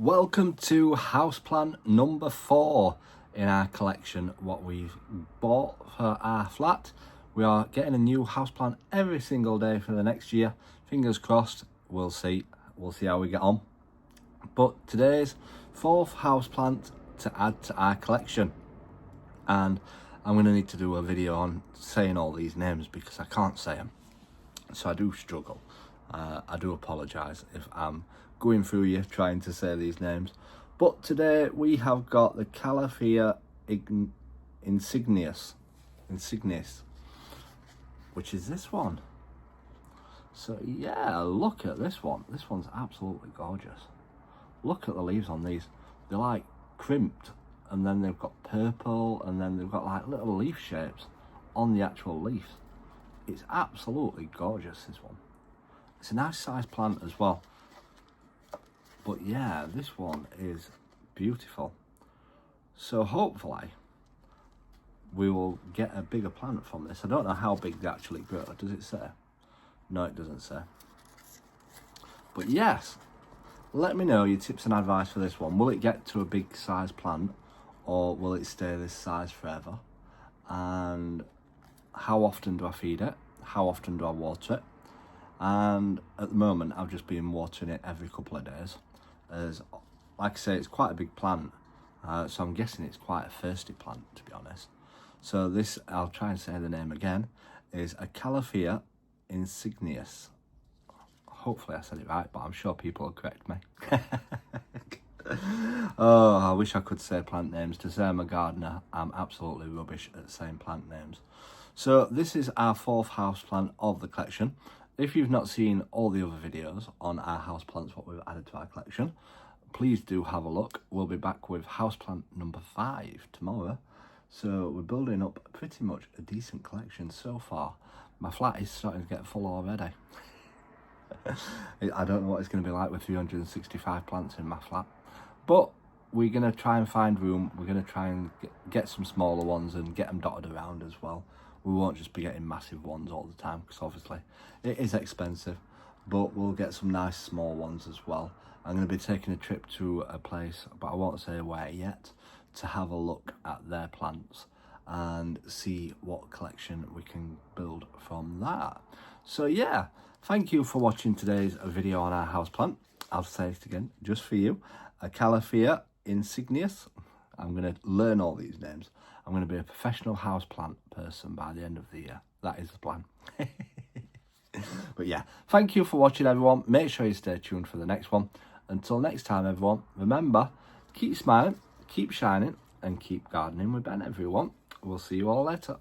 Welcome to houseplant number 4 in our collection, what we've bought for our flat. We are getting a new houseplant every single day for the next year. Fingers crossed, we'll see how we get on. But today's 4th houseplant to add to our collection. And I'm going to need to do a video on saying all these names because I can't say them. So I do struggle. I do apologise if I'm going through you trying to say these names. But today we have got the Calafia insignis, which is this one. So yeah, look at this one. This one's absolutely gorgeous. Look at the leaves on these. They're like crimped, and then they've got purple, and then they've got like little leaf shapes on the actual leaf. It's absolutely gorgeous, this one. It's a nice sized plant as well. But yeah, this one is beautiful. So hopefully we will get a bigger plant from this. I don't know how big they actually grow. Does it say? No, it doesn't say. But yes, let me know your tips and advice for this one. Will it get to a big size plant, or will it stay this size forever? And how often do I feed it? How often do I water it? And at the moment I've just been watering it every couple of days, as like I say, it's quite a big plant, so I'm guessing it's quite a thirsty plant, to be honest. So this, I'll try and say the name again, is a Calafia insignis. Hopefully I said it right, but I'm sure people will correct me. Oh, I wish I could say plant names. To say I'm a gardener, I'm absolutely rubbish at saying plant names. So this is our 4th houseplant of the collection. If you've not seen all the other videos on our houseplants, what we've added to our collection, please do have a look. We'll be back with houseplant number 5 tomorrow. So we're building up pretty much a decent collection so far. My flat is starting to get full already. I don't know what it's going to be like with 365 plants in my flat. But we're going to try and find room. We're going to try and get some smaller ones and get them dotted around as well. We won't just be getting massive ones all the time, because obviously it is expensive, but we'll get some nice small ones as well. I'm going to be taking a trip to a place, but I won't say where yet, to have a look at their plants and see what collection we can build from that. So yeah, thank you for watching today's video on our houseplant. I'll say it again, just for you. A Calafia insignis. I'm going to learn all these names. I'm going to be a professional houseplant person by the end of the year. That is the plan. But yeah, thank you for watching, everyone. Make sure you stay tuned for the next one. Until next time, everyone, remember, keep smiling, keep shining, and keep gardening with Ben, everyone. We'll see you all later.